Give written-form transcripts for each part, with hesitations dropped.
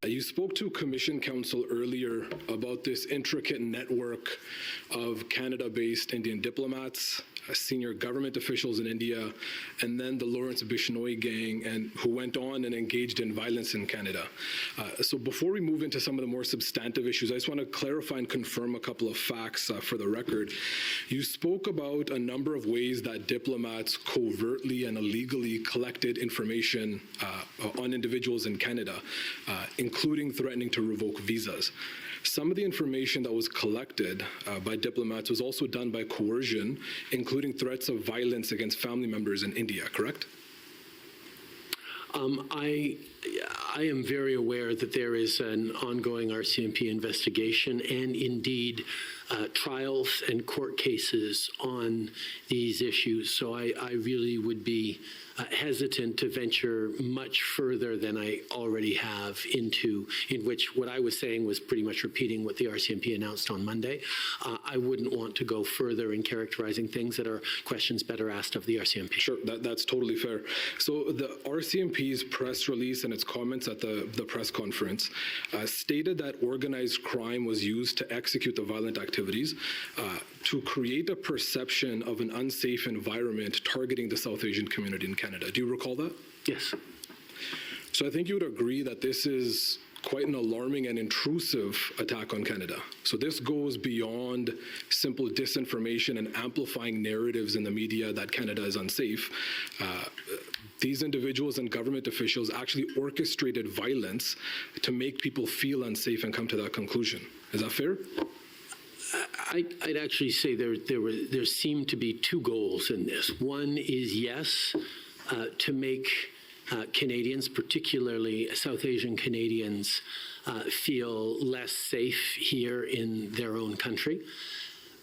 You spoke to Commission Counsel earlier about this intricate network of Canada-based Indian diplomats, senior government officials in India, and then the Lawrence Bishnoi gang, and who went on and engaged in violence in Canada. So before we move into some of the more substantive issues, I just want to clarify and confirm a couple of facts for the record. You spoke about a number of ways that diplomats covertly and illegally collected information on individuals in Canada, including threatening to revoke visas. Some of the information that was collected by diplomats was also done by coercion, including threats of violence against family members in India, correct? I am very aware that there is an ongoing RCMP investigation and indeed trials and court cases on these issues. So I really would be hesitant to venture much further than I already have in which what I was saying was pretty much repeating what the RCMP announced on Monday. I wouldn't want to go further in characterizing things that are questions better asked of the RCMP. Sure, that's totally fair. So the RCMP's press release and its comments at the press conference stated that organized crime was used to execute the violent activities to create a perception of an unsafe environment targeting the South Asian community in Canada. Do you recall that? Yes. So I think you would agree that this is quite an alarming and intrusive attack on Canada. So this goes beyond simple disinformation and amplifying narratives in the media that Canada is unsafe. These individuals and government officials actually orchestrated violence to make people feel unsafe and come to that conclusion. Is that fair? I'd actually say there seem to be two goals in this. One is, yes, to make Canadians, particularly South Asian Canadians, feel less safe here in their own country.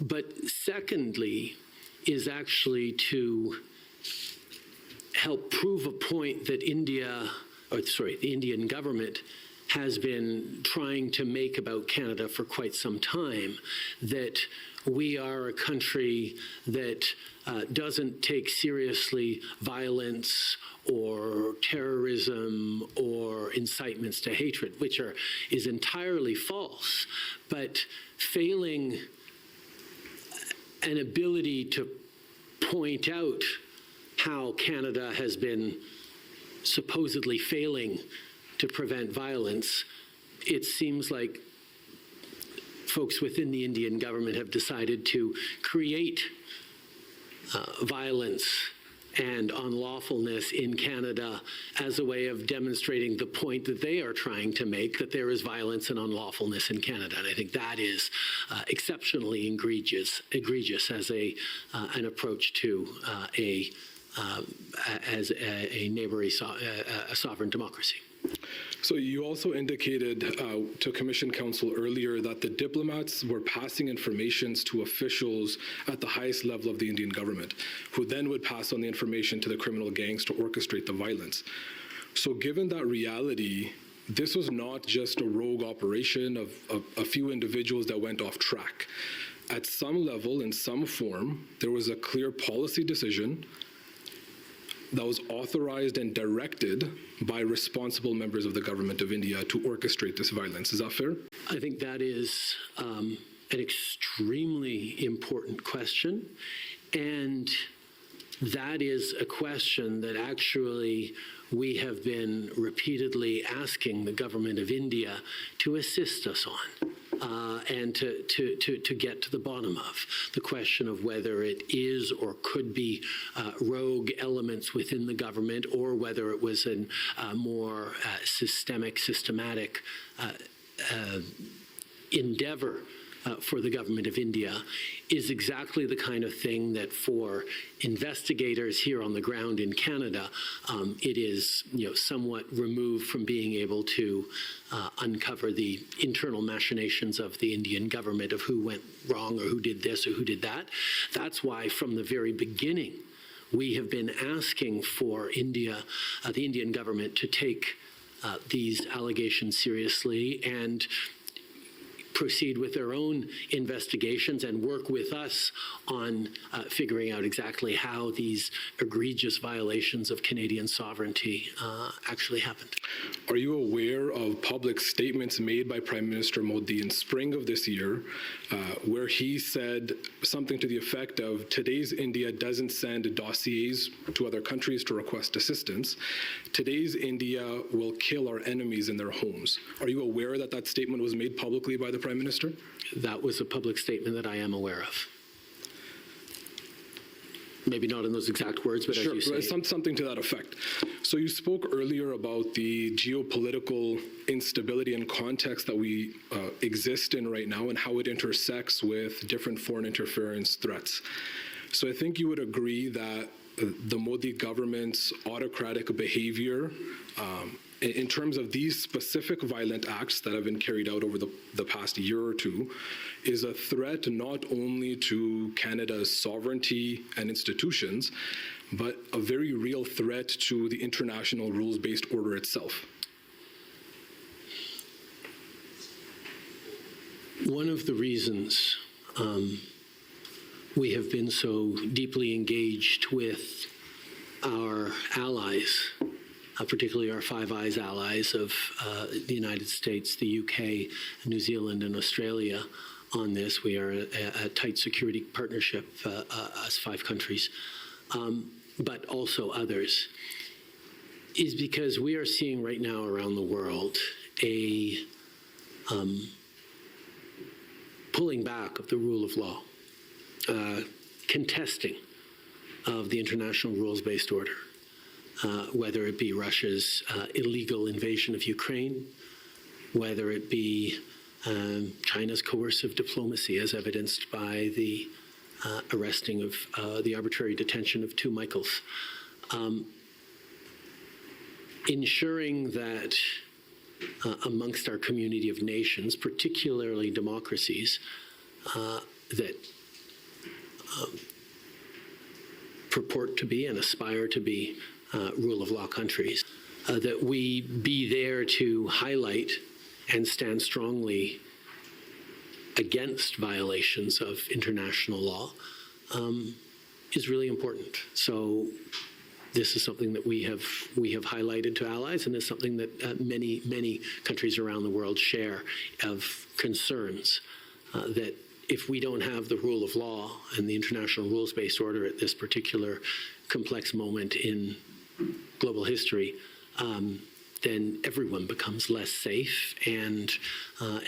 But secondly is actually to help prove a point that the Indian government has been trying to make about Canada for quite some time, that we are a country that doesn't take seriously violence or terrorism or incitements to hatred, which is entirely false, but failing an ability to point out how Canada has been supposedly failing to prevent violence, it seems like folks within the Indian government have decided to create violence and unlawfulness in Canada as a way of demonstrating the point that they are trying to make, that there is violence and unlawfulness in Canada. And I think that is exceptionally egregious as an approach to a neighboring sovereign democracy. So you also indicated to Commission Counsel earlier that the diplomats were passing informations to officials at the highest level of the Indian government, who then would pass on the information to the criminal gangs to orchestrate the violence. So given that reality, this was not just a rogue operation of a few individuals that went off track. At some level, in some form, there was a clear policy decision that was authorized and directed by responsible members of the government of India to orchestrate this violence. Is that fair? I think that is an extremely important question. And that is a question that actually we have been repeatedly asking the government of India to assist us on. And to get to the bottom of the question of whether it is or could be rogue elements within the government, or whether it was a more systematic endeavor for the government of India, is exactly the kind of thing that for investigators here on the ground in Canada, it is somewhat removed from being able to uncover the internal machinations of the Indian government of who went wrong or who did this or who did that. That's why from the very beginning we have been asking for India, the Indian government, to take these allegations seriously and proceed with their own investigations and work with us on figuring out exactly how these egregious violations of Canadian sovereignty actually happened. Are you aware of public statements made by Prime Minister Modi in spring of this year where he said something to the effect of, today's India doesn't send dossiers to other countries to request assistance. Today's India will kill our enemies in their homes. Are you aware that that statement was made publicly by the Prime Minister? That was a public statement that I am aware of. Maybe not in those exact words, but Sure, as you say. something to that effect. So you spoke earlier about the geopolitical instability and context that we exist in right now and how it intersects with different foreign interference threats. So I think you would agree that the Modi government's autocratic behavior in terms of these specific violent acts that have been carried out over the past year or two is a threat not only to Canada's sovereignty and institutions, but a very real threat to the international rules-based order itself. One of the reasons we have been so deeply engaged with our allies, particularly our Five Eyes allies of the United States, the UK, New Zealand, and Australia on this. We are a tight security partnership, us 5 countries, but also others, is because we are seeing right now around the world a pulling back of the rule of law, contesting of the international rules-based order. Whether it be Russia's illegal invasion of Ukraine, whether it be China's coercive diplomacy as evidenced by the arresting of the arbitrary detention of 2 Michaels. Ensuring that amongst our community of nations, particularly democracies, that purport to be and aspire to be rule of law countries, that we be there to highlight and stand strongly against violations of international law is really important. So this is something that we have highlighted to allies, and is something that many countries around the world share of concerns that if we don't have the rule of law and the international rules-based order at this particular complex moment in global history, then everyone becomes less safe, and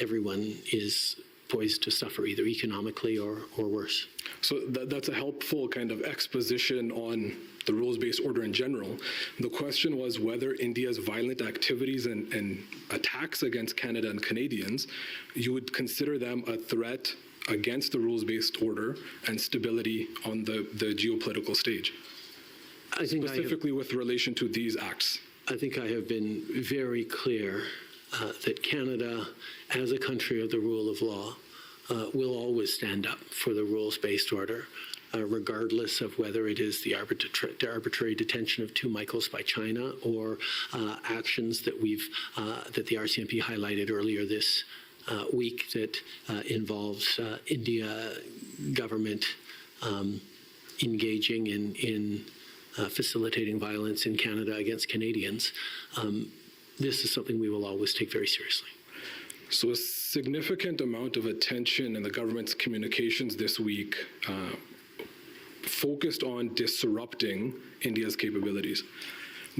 everyone is poised to suffer either economically or worse. So that's a helpful kind of exposition on the rules-based order in general. The question was whether India's violent activities and attacks against Canada and Canadians, you would consider them a threat against the rules-based order and stability on the geopolitical stage, specifically with relation to these acts. I think I have been very clear that Canada, as a country of the rule of law, will always stand up for the rules-based order, regardless of whether it is the arbitrary detention of 2 Michaels by China or actions that that the RCMP highlighted earlier this week that involves India government engaging in facilitating violence in Canada against Canadians. This is something we will always take very seriously. So a significant amount of attention in the government's communications this week focused on disrupting India's capabilities.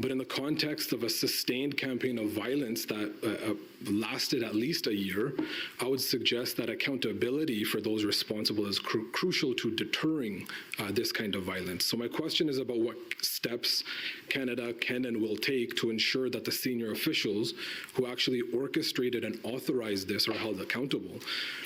But in the context of a sustained campaign of violence that lasted at least a year, I would suggest that accountability for those responsible is crucial to deterring this kind of violence. So my question is about what steps Canada can and will take to ensure that the senior officials who actually orchestrated and authorized this are held accountable.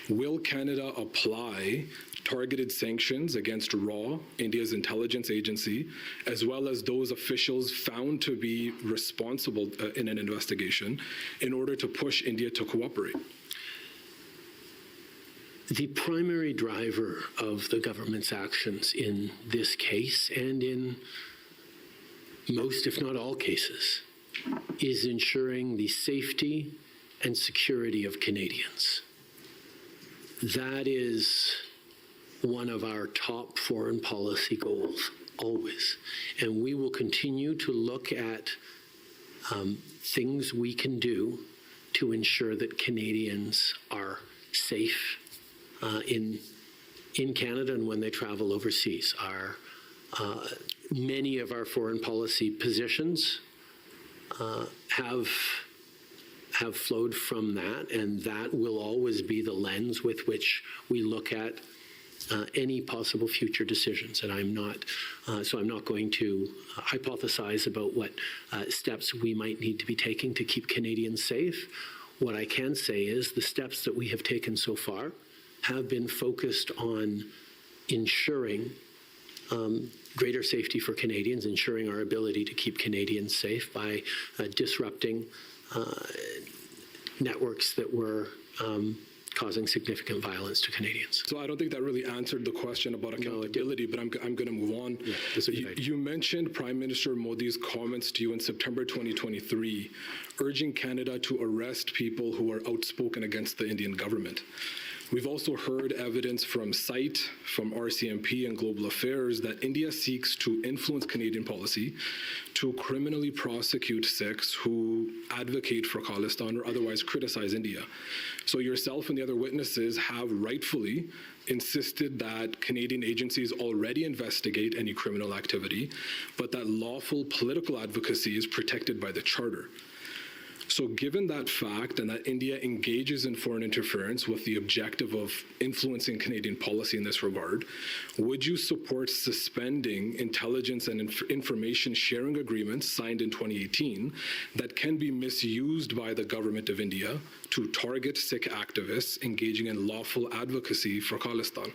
Will Canada apply targeted sanctions against RAW, India's intelligence agency, as well as those officials found to be responsible in an investigation in order to push India to cooperate? The primary driver of the government's actions in this case, and in most, if not all cases, is ensuring the safety and security of Canadians. That is one of our top foreign policy goals, always. And we will continue to look at things we can do to ensure that Canadians are safe in Canada and when they travel overseas. Many of our foreign policy positions have flowed from that, and that will always be the lens with which we look at any possible future decisions. And I'm not going to hypothesize about what steps we might need to be taking to keep Canadians safe. What I can say is the steps that we have taken so far have been focused on ensuring greater safety for Canadians, ensuring our ability to keep Canadians safe by disrupting networks that were causing significant violence to Canadians. So I don't think that really answered the question about accountability, but I'm going to move on. Yeah, that's a good idea. You mentioned Prime Minister Modi's comments to you in September 2023, urging Canada to arrest people who are outspoken against the Indian government. We've also heard evidence from CITE, from RCMP and Global Affairs that India seeks to influence Canadian policy to criminally prosecute Sikhs who advocate for Khalistan or otherwise criticize India. So yourself and the other witnesses have rightfully insisted that Canadian agencies already investigate any criminal activity, but that lawful political advocacy is protected by the Charter. So given that fact and that India engages in foreign interference with the objective of influencing Canadian policy in this regard, would you support suspending intelligence and information sharing agreements signed in 2018 that can be misused by the government of India to target Sikh activists engaging in lawful advocacy for Khalistan?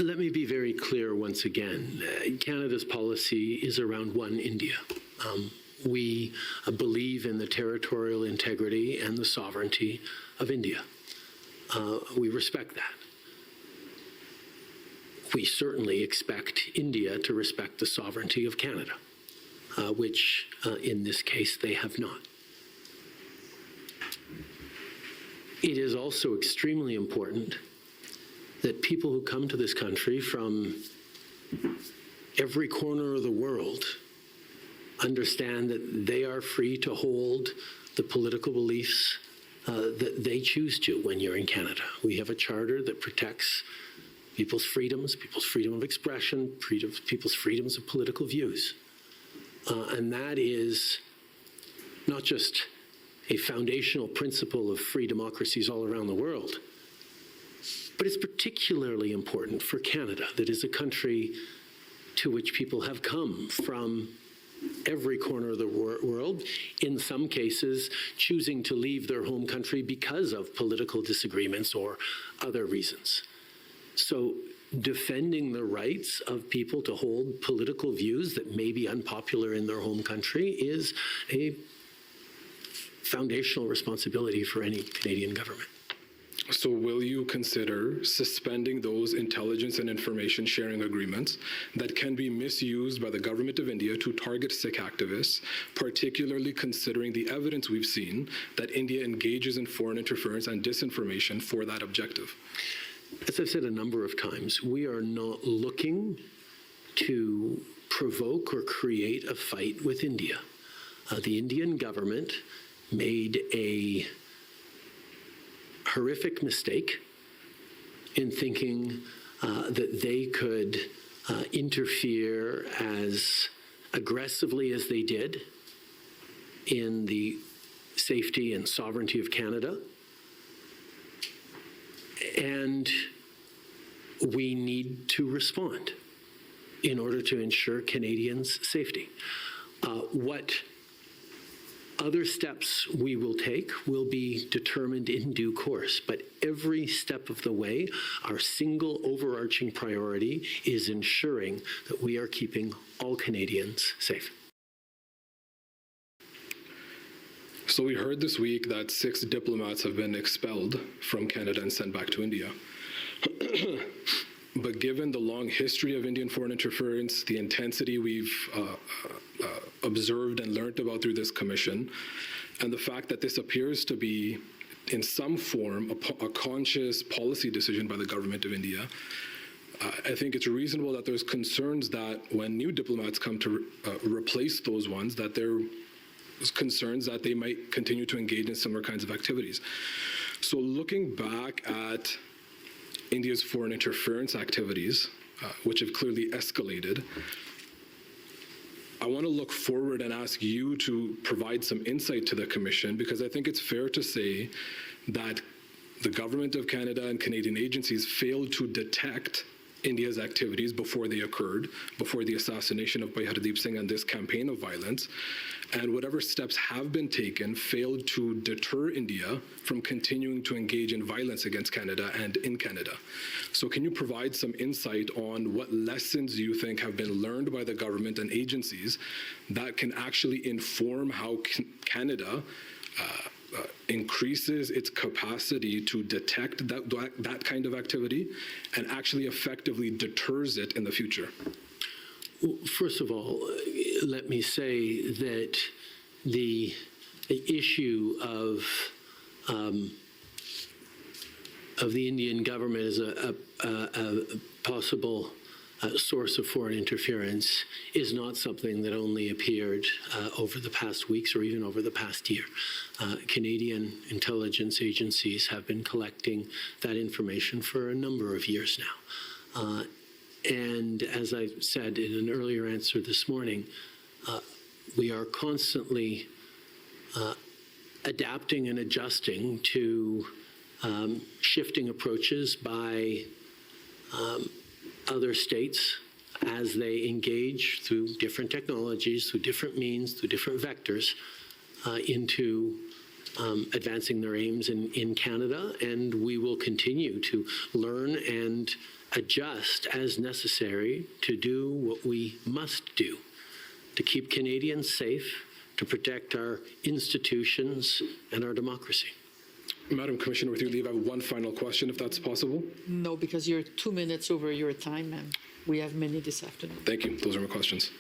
Let me be very clear once again. Canada's policy is around one India. We believe in the territorial integrity and the sovereignty of India. We respect that. We certainly expect India to respect the sovereignty of Canada, which in this case they have not. It is also extremely important that people who come to this country from every corner of the world understand that they are free to hold the political beliefs that they choose to when you're in Canada. We have a charter that protects people's freedom of expression, people's freedoms of political views. And that is not just a foundational principle of free democracies all around the world, but it's particularly important for Canada, that is a country to which people have come from every corner of the world, in some cases choosing to leave their home country because of political disagreements or other reasons. So defending the rights of people to hold political views that may be unpopular in their home country is a foundational responsibility for any Canadian government. So will you consider suspending those intelligence and information sharing agreements that can be misused by the government of India to target Sikh activists, particularly considering the evidence we've seen that India engages in foreign interference and disinformation for that objective? As I've said a number of times, we are not looking to provoke or create a fight with India. The Indian government made a horrific mistake in thinking that they could interfere as aggressively as they did in the safety and sovereignty of Canada. And we need to respond in order to ensure Canadians' safety. What other steps we will take will be determined in due course, but every step of the way, our single overarching priority is ensuring that we are keeping all Canadians safe. So we heard this week that 6 diplomats have been expelled from Canada and sent back to India. But given the long history of Indian foreign interference, the intensity we've observed and learned about through this commission, and the fact that this appears to be in some form, a conscious policy decision by the government of India. I think it's reasonable that there's concerns that when new diplomats come to replace those ones, that there's concerns that they might continue to engage in similar kinds of activities. So looking back at India's foreign interference activities, which have clearly escalated, I want to look forward and ask you to provide some insight to the Commission, because I think it's fair to say that the Government of Canada and Canadian agencies failed to detect India's activities before they occurred, before the assassination of Hardeep Singh and this campaign of violence, and whatever steps have been taken failed to deter India from continuing to engage in violence against Canada and in Canada. So can you provide some insight on what lessons you think have been learned by the government and agencies that can actually inform how Canada increases its capacity to detect that kind of activity and actually effectively deters it in the future? Well, first of all, let me say that the issue of the Indian government as a possible source of foreign interference is not something that only appeared over the past weeks or even over the past year. Canadian intelligence agencies have been collecting that information for a number of years now. And as I said in an earlier answer this morning, we are constantly adapting and adjusting to shifting approaches by other states as they engage through different technologies, through different means, through different vectors into advancing their aims in Canada. And we will continue to learn and adjust as necessary to do what we must do to keep Canadians safe, to protect our institutions and our democracy. Madam Commissioner, with your leave, I have one final question, if that's possible. No, because you're 2 minutes over your time, and we have many this afternoon. Thank you. Those are my questions.